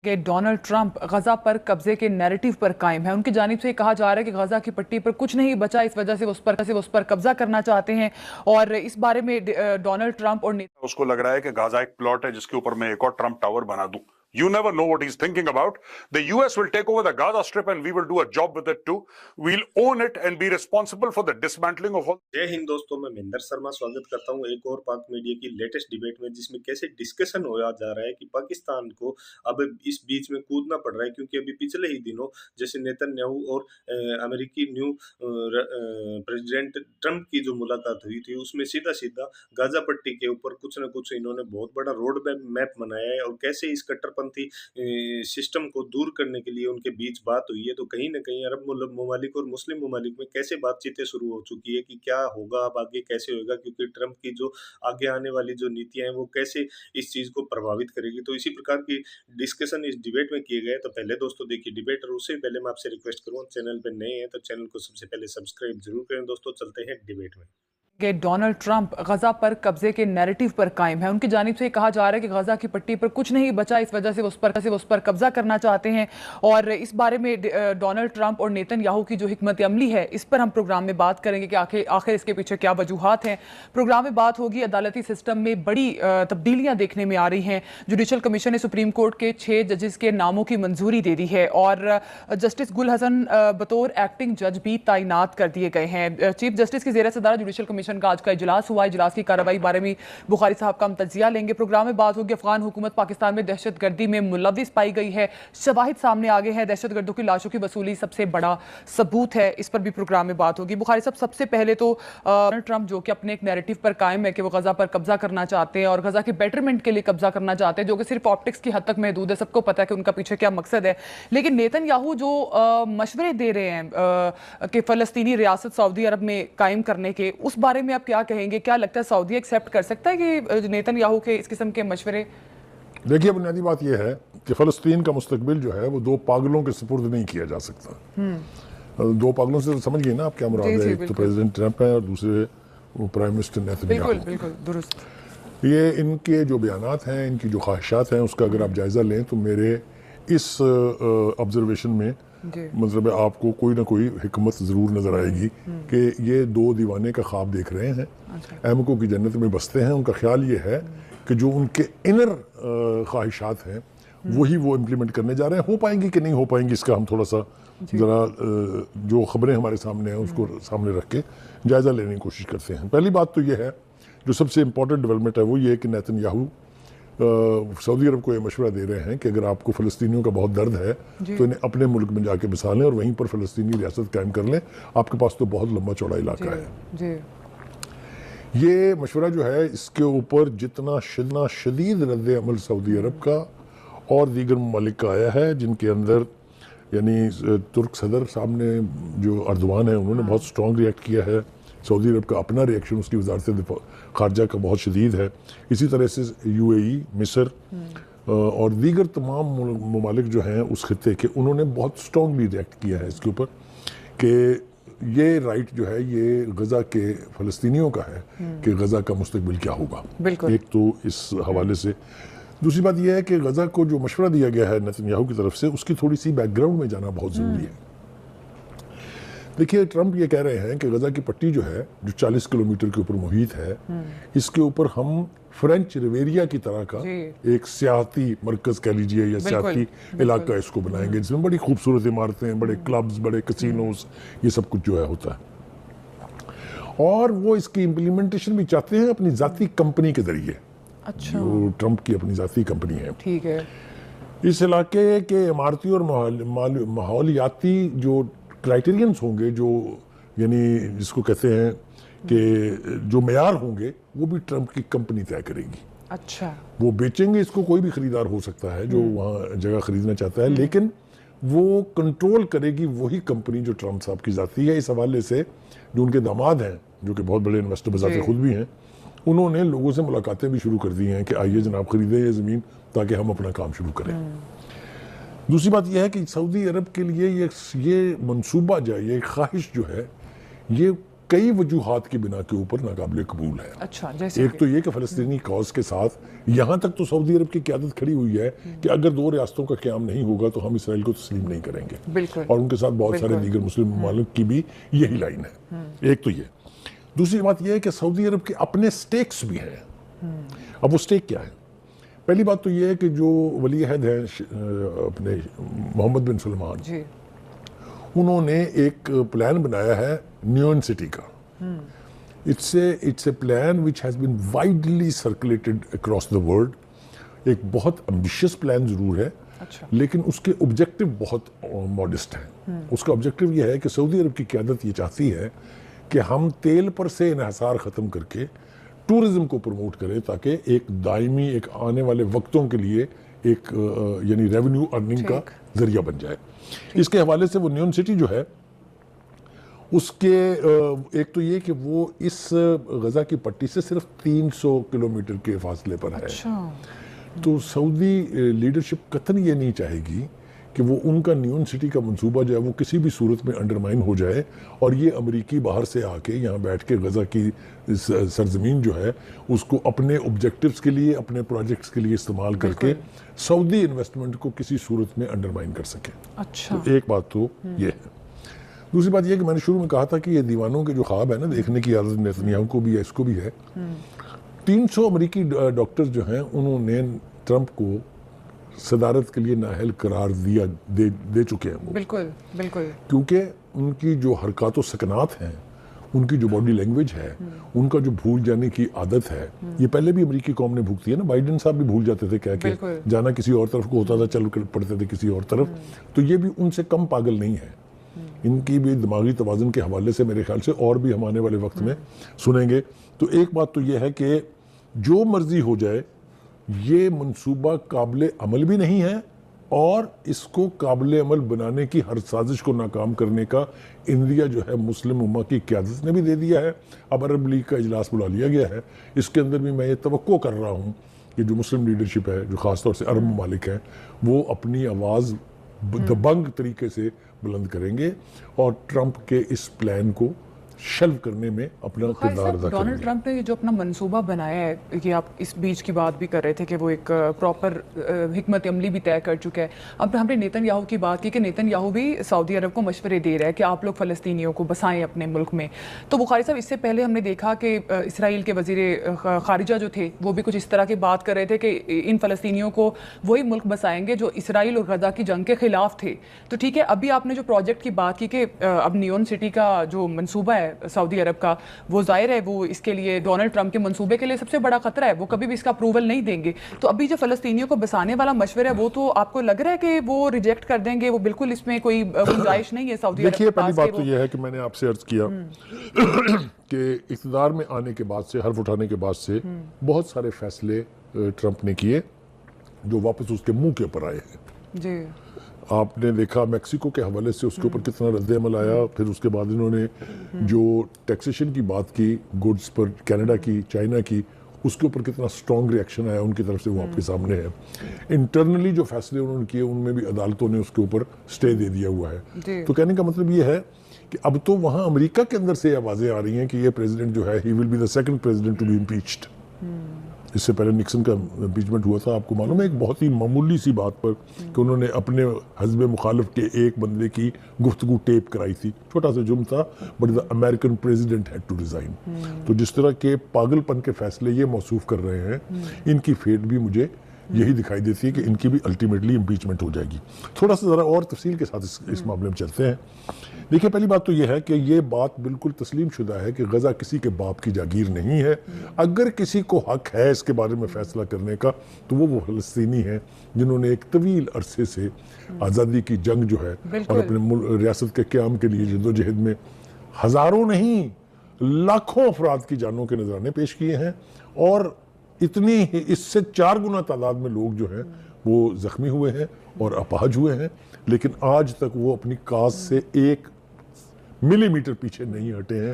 کہ Donald Trump Gaza پر قبضے کے نیریٹو پر قائم ہے. ان کی جانب سے کہا جا رہا ہے کہ غزہ کی پٹی پر کچھ نہیں بچا, اس وجہ سے وہ اس پر قبضہ کرنا چاہتے ہیں. اور اس بارے میں ڈونلڈ ٹرمپ اور اس کو لگ رہا ہے کہ غزہ ایک پلاٹ ہے جس کے اوپر میں ایک اور ٹرمپ ٹاور بنا دوں. You never know what he's thinking about. The US will take over the Gaza Strip and we will do a job with it too. We'll own it and be responsible for the dismantling of all. جے ہند دوستوں, میں مہندر شرما سواگت کرتا ہوں ایک اور پاک media کی latest debate میں, جس میں کیسے ڈسکشن ہوا جا رہا ہے کہ پاکستان کو اب اس بیچ میں کودنا پڑ رہا ہے, کیونکہ ابھی پچھلے ہی دنوں جیسے نیتن یاہو اور امریکی نیو پریزیڈنٹ ٹرمپ کی جو ملاقات ہوئی تھی, اس میں سیدھا غزہ پٹی کے اوپر کچھ نہ کچھ انہوں نے بہت بڑا روڈ میپ بنایا ہے, اور کیسے اس کٹر پنتھی سسٹم کو دور کرنے کے لیے ان کے بیچ بات ہوئی ہے. تو کہیں نہ کہیں عرب ممالک اور مسلم ممالک میں کیسے بات چیتیں شروع ہو چکی ہے کہ کیا ہوگا اب آگے, کیسے ہوگا, کیونکہ ٹرمپ کی جو آگے آنے والی جو نیتیاں ہیں وہ کیسے اس چیز کو پربھاوت کرے گی. تو اسی پرکار کی ڈسکشن اس ڈیبیٹ میں کیے گئے. تو پہلے دوستوں دیکھیے ڈیبیٹ, اور اس سے پہلے میں آپ سے ریکویسٹ کروں, چینل پہ نئے ہیں تو چینل کو سب سے پہلے سبسکرائب ضرور کریں. دوستوں چلتے ہیں ڈیبیٹ میں. کہ ڈونلڈ ٹرمپ غزہ پر قبضے کے نیریٹو پر قائم ہے. ان کی جانب سے کہا جا رہا ہے کہ غزہ کی پٹی پر کچھ نہیں بچا, اس وجہ سے وہ اس پر قبضہ کرنا چاہتے ہیں. اور اس بارے میں ڈونلڈ ٹرمپ اور نیتن یاہو کی جو حکمت عملی ہے, اس پر ہم پروگرام میں بات کریں گے کہ آخر اس کے پیچھے کیا وجوہات ہیں. پروگرام میں بات ہوگی عدالتی سسٹم میں بڑی تبدیلیاں دیکھنے میں آ رہی ہیں. جوڈیشل کمیشن نے سپریم کورٹ کے 6 ججز کے ناموں کی منظوری دے دی ہے, اور جسٹس گل حسن بطور ایکٹنگ جج بھی تعینات کر دیے گئے ہیں. چیف جسٹس کی زیر صدارت جوڈیشل کمیشن کا آج کا اجلاس ہوا. اجلاس کی کارروائی بارے میں بخاری صاحب کا ہم تجزیہ لیں گے. پروگرام میں بات ہوگی افغان حکومت پاکستان میں دہشت گردی میں ملوث پائی گئی ہے, شواہد سامنے آگے ہیں, دہشت گردوں کی لاشوں کی وصولی سب سے بڑا ثبوت ہے, اس پر بھی پروگرام میں بات ہوگی. بخاری صاحب, سب سے پہلے تو ڈونلڈ ٹرمپ جو کہ اپنے ایک نیریٹو پر قائم ہے کہ وہ غزہ پر قبضہ کرنا چاہتے ہیں اور غزہ کے بیٹرمنٹ کے لیے قبضہ کرنا چاہتے ہیں, جو کہ صرف آپٹکس کی حد تک محدود ہے, سب کو پتہ ہے کہ ان کا پیچھے کیا مقصد ہے. لیکن نیتن یاہو جو مشورے دے رہے ہیں کہ فلسطینی ریاست سعودی عرب میں قائم کرنے کے, اس بارے میں آپ کیا کہیں گے؟ کیا لگتا ہے سعودی ایکسیپٹ کر سکتا ہے کہ نیتن یاہو کے اس قسم کے مشورے؟ دیکھیے, بنیادی بات یہ ہے کہ فلسطین کا مستقبل جو ہے وہ 2 پاگلوں کے سپرد نہیں کیا جا سکتا. 2 پاگلوں سے سمجھ گئے نا آپ کیا مراد ہے؟ ایک تو پریزیڈنٹ ٹرمپ ہے اور دوسرے پرائم منسٹر نیتن یاہو. بالکل درست. یہ ان کے جو بیانات ہیں, ان کی جو خواہشات ہیں, اس کا اگر آپ جائزہ لیں تو میرے اس آبزرویشن میں مطلب آپ کو کوئی نہ کوئی حکمت ضرور نظر آئے گی کہ یہ 2 دیوانے کا خواب دیکھ رہے ہیں. احمقوں کی جنت میں بستے ہیں. ان کا خیال یہ ہے کہ جو ان کے انر خواہشات ہیں وہی وہ امپلیمنٹ کرنے جا رہے ہیں. ہو پائیں گی کہ نہیں ہو پائیں گی, اس کا ہم تھوڑا سا ذرا جو خبریں ہمارے سامنے ہیں اس کو سامنے رکھ کے جائزہ لینے کی کوشش کرتے ہیں. پہلی بات تو یہ ہے, جو سب سے امپورٹنٹ ڈیولپمنٹ ہے وہ یہ کہ نیتن یاہو سعودی عرب کو یہ مشورہ دے رہے ہیں کہ اگر آپ کو فلسطینیوں کا بہت درد ہے تو انہیں اپنے ملک میں جا کے بسا لیں اور وہیں پر فلسطینی ریاست قائم کر لیں. آپ کے پاس تو بہت لمبا چوڑا علاقہ ہے. یہ مشورہ جو ہے, اس کے اوپر جتنا شدید رد عمل سعودی عرب کا اور دیگر ممالک کا آیا ہے, جن کے اندر یعنی ترک صدر صاحب نے جو اردوان ہیں انہوں نے بہت سٹرونگ ریئیکٹ کیا ہے. سعودی عرب کا اپنا ریئیکشن اس کی وزارت دفاع خارجہ کا بہت شدید ہے. اسی طرح سے UAE, مصر اور دیگر تمام ممالک جو ہیں اس خطے کے, انہوں نے بہت سٹرونگلی ریئیکٹ کیا ہے اس کے اوپر کہ یہ رائٹ جو ہے یہ غزہ کے فلسطینیوں کا ہے کہ غزہ کا مستقبل کیا ہوگا. ایک تو اس حوالے سے. دوسری بات یہ ہے کہ غزہ کو جو مشورہ دیا گیا ہے نیتن یاہو کی طرف سے, اس کی تھوڑی سی بیک گراؤنڈ میں جانا بہت ضروری ہے. دیکھیے, ٹرمپ یہ کہہ رہے ہیں کہ غزہ کی پٹی جو ہے, جو 40 کلومیٹر کے اوپر محیط ہے, اس کے اوپر ہم فرینچ ریویریا کی طرح کا ایک سیاحتی مرکز کہہ لیجئے یا سیاحتی علاقہ اس کو بنائیں گے, جس میں بڑی خوبصورت عمارتیں, بڑے کلبز, بڑے کسینوز, یہ سب کچھ جو ہے ہوتا ہے. اور وہ اس کی امپلیمنٹیشن بھی چاہتے ہیں اپنی ذاتی کمپنی کے ذریعے. جو ٹرمپ کی اپنی ذاتی کمپنی ہے. ٹھیک ہے. اس علاقے کے عمارتی اور ماحولیاتی جو کرائٹیرینز ہوں گے, جو یعنی جس کو کہتے ہیں کہ جو معیار ہوں گے, وہ بھی ٹرمپ کی کمپنی طے کرے گی. اچھا. وہ بیچیں گے اس کو, کوئی بھی خریدار ہو سکتا ہے جو وہاں جگہ خریدنا چاہتا ہے, لیکن وہ کنٹرول کرے گی وہی کمپنی جو ٹرمپ صاحب کی ذاتی ہے. اس حوالے سے جو ان کے داماد ہیں, جو کہ بہت بڑے انویسٹر بذات خود بھی ہیں, انہوں نے لوگوں سے ملاقاتیں بھی شروع کر دی ہیں کہ آئیے جناب خریدیں یہ زمین تاکہ ہم اپنا کام شروع کریں. دوسری بات یہ ہے کہ سعودی عرب کے لیے یہ منصوبہ جو ہے, یہ خواہش جو ہے, یہ کئی وجوہات کی بنا کے اوپر ناقابل قبول ہے. اچھا، جیسے ایک تو یہ کہ فلسطینی کاز کے ساتھ یہاں تک تو سعودی عرب کی قیادت کھڑی ہوئی ہے کہ اگر 2 ریاستوں کا قیام نہیں ہوگا تو ہم اسرائیل کو تسلیم نہیں کریں گے. بالکل. اور ان کے ساتھ بہت سارے دیگر مسلم ممالک کی بھی یہی لائن ہے. ایک تو یہ. دوسری بات یہ ہے کہ سعودی عرب کے اپنے سٹیکس بھی ہیں. اب وہ سٹیک کیا ہے؟ پہلی بات تو یہ ہے کہ جو ولی عہد ہیں اپنے محمد بن سلمان، انہوں نے ایک پلان بنایا ہے نیون سٹی کا. It's a plan which has been widely circulated across the world. ایک بہت امبیشیس پلان ضرور ہے، لیکن اس کے آبجیکٹو بہت ماڈسٹ ہیں. اس کا آبجیکٹو یہ ہے کہ سعودی عرب کی قیادت یہ چاہتی ہے کہ ہم تیل پر سے انحصار ختم کر کے ٹورزم کو پروموٹ کریں تاکہ ایک دائمی، ایک آنے والے وقتوں کے لیے ایک یعنی ریونیو ارننگ کا ذریعہ بن جائے. اس کے حوالے سے وہ نیون سٹی جو ہے اس کے ایک تو یہ کہ وہ اس غزہ کی پٹی سے صرف 300 کلومیٹر کے فاصلے پر ہے. تو سعودی لیڈرشپ قطعاً یہ نہیں چاہے گی کہ وہ ان کا نیون سٹی کا منصوبہ جو ہے وہ کسی بھی صورت میں انڈرمائن ہو جائے اور یہ امریکی باہر سے آ کے یہاں بیٹھ کے غزہ کی سرزمین جو ہے اس کو اپنے آبجیکٹیوز کے لیے، اپنے پروجیکٹس کے لیے استعمال کر کے سعودی انویسٹمنٹ کو کسی صورت میں انڈرمائن کر سکے. تو ایک بات تو یہ ہے. دوسری بات یہ کہ میں نے شروع میں کہا تھا کہ یہ دیوانوں کے جو خواب ہے نا دیکھنے کی عادت نیتنیاہو کو بھی ہے، اس کو بھی ہے. 300 امریکی ڈاکٹر جو ہیں انہوں نے ٹرمپ کو صدارت کے لیے نااہل قرار دے چکے ہیں. بالکل بالکل. کیونکہ ان کی جو حرکات و سکنات ہیں، ان کی جو باڈی لینگویج ہے، ان کا جو بھول جانے کی عادت ہے، یہ پہلے بھی امریکی قوم نے بھگتی ہے نا. بائیڈن صاحب بھی بھول جاتے تھے کہہ کے جانا کسی اور طرف کو ہوتا تھا، چل پڑتے تھے کسی اور طرف. تو یہ بھی ان سے کم پاگل نہیں ہے. ان کی بھی دماغی توازن کے حوالے سے میرے خیال سے اور بھی ہم آنے والے وقت میں سنیں گے. تو ایک بات تو یہ ہے کہ جو مرضی ہو جائے یہ منصوبہ قابل عمل بھی نہیں ہے اور اس کو قابل عمل بنانے کی ہر سازش کو ناکام کرنے کا اندیا جو ہے مسلم امہ کی قیادت نے بھی دے دیا ہے. اب عرب لیگ کا اجلاس بلا لیا گیا ہے. اس کے اندر بھی میں یہ توقع کر رہا ہوں کہ جو مسلم لیڈرشپ ہے، جو خاص طور سے عرب ممالک ہیں، وہ اپنی آواز دبنگ طریقے سے بلند کریں گے اور ٹرمپ کے اس پلان کو شلو کرنے میں اپنا کردار ادا کریں گے. ڈونلڈ ٹرمپ نے جو اپنا منصوبہ بنایا ہے کہ آپ اس بیچ کی بات بھی کر رہے تھے کہ وہ ایک پراپر حکمت عملی بھی طے کر چکا ہے. اب ہم نے نیتن یاہو کی بات کی کہ نیتن یاہو بھی سعودی عرب کو مشورے دے رہا ہے کہ آپ لوگ فلسطینیوں کو بسائیں اپنے ملک میں. تو بخاری صاحب، اس سے پہلے ہم نے دیکھا کہ اسرائیل کے وزیر خارجہ جو تھے وہ بھی کچھ اس طرح کی بات کر رہے تھے کہ ان فلسطینیوں کو وہی ملک بسائیں گے جو اسرائیل اور غزہ کی جنگ کے خلاف تھے. تو ٹھیک ہے، ابھی آپ نے جو پروجیکٹ کی بات کی کہ اب نیون سٹی کا جو منصوبہ ہے سعودی عرب کا، وہ ظاہر ہے وہ اس کے لیے ڈونلڈ ٹرمپ کے منصوبے کے لیے سب سے بڑا خطرہ ہے. وہ کبھی بھی اس کا اپروول نہیں دیں گے. تو ابھی جو فلسطینیوں کو بسانے والا مشورہ ہے وہ تو آپ کو لگ رہا ہے کہ وہ ریجیکٹ کر دیں گے؟ وہ بالکل اس میں کوئی گنجائش نہیں ہے سعودی عرب کے پاس. پہلی بات تو یہ ہے کہ میں نے آپ سے عرض کیا کہ اقتدار میں آنے کے بعد سے، حرف اٹھانے کے بعد سے بہت سارے فیصلے ٹرمپ نے کیے جو واپس اس کے منہ کے اوپر آئے ہیں. جی آپ نے دیکھا میکسیکو کے حوالے سے اس کے اوپر کتنا رد عمل آیا. پھر اس کے بعد انہوں نے جو ٹیکسیشن کی بات کی گوڈز پر، کینیڈا کی، چائنا کی، اس کے اوپر کتنا سٹرونگ ریئیکشن آیا ان کی طرف سے، وہ آپ کے سامنے ہے. انٹرنلی جو فیصلے انہوں نے کیے ان میں بھی عدالتوں نے اس کے اوپر سٹے دے دیا ہوا ہے. تو کہنے کا مطلب یہ ہے کہ اب تو وہاں امریکہ کے اندر سے آوازیں آ رہی ہیں کہ یہ پریزیڈنٹ جو ہے he will be the second president to be impeached. اس سے پہلے نکسن کا امپیچمنٹ ہوا تھا، آپ کو معلوم ہے، ایک بہت ہی معمولی سی بات پر کہ انہوں نے اپنے حزب مخالف کے ایک بندے کی گفتگو ٹیپ کرائی تھی. چھوٹا سا جرم تھا، but the American president had to resign. تو جس طرح کے پاگل پن کے فیصلے یہ موصوف کر رہے ہیں، ان کی فیٹ بھی مجھے یہی دکھائی دیتی ہے کہ ان کی بھی الٹیمیٹلی امپیچمنٹ ہو جائے گی. تھوڑا سا ذرا اور تفصیل کے ساتھ اس معاملے میں چلتے ہیں. دیکھیں، پہلی بات تو یہ ہے کہ یہ بات بالکل تسلیم شدہ ہے کہ غزہ کسی کے باپ کی جاگیر نہیں ہے. اگر کسی کو حق ہے اس کے بارے میں فیصلہ کرنے کا تو وہ فلسطینی ہیں جنہوں نے ایک طویل عرصے سے آزادی کی جنگ جو ہے اور اپنے ریاست کے قیام کے لیے جدوجہد میں ہزاروں نہیں لاکھوں افراد کی جانوں کے نذرانے پیش کیے ہیں. اور اتنی اس سے 4 گنا تعداد میں لوگ جو ہیں وہ زخمی ہوئے ہیں اور اپاہج ہوئے ہیں، لیکن آج تک وہ اپنی کاز سے 1 ملی میٹر پیچھے نہیں ہٹے ہیں.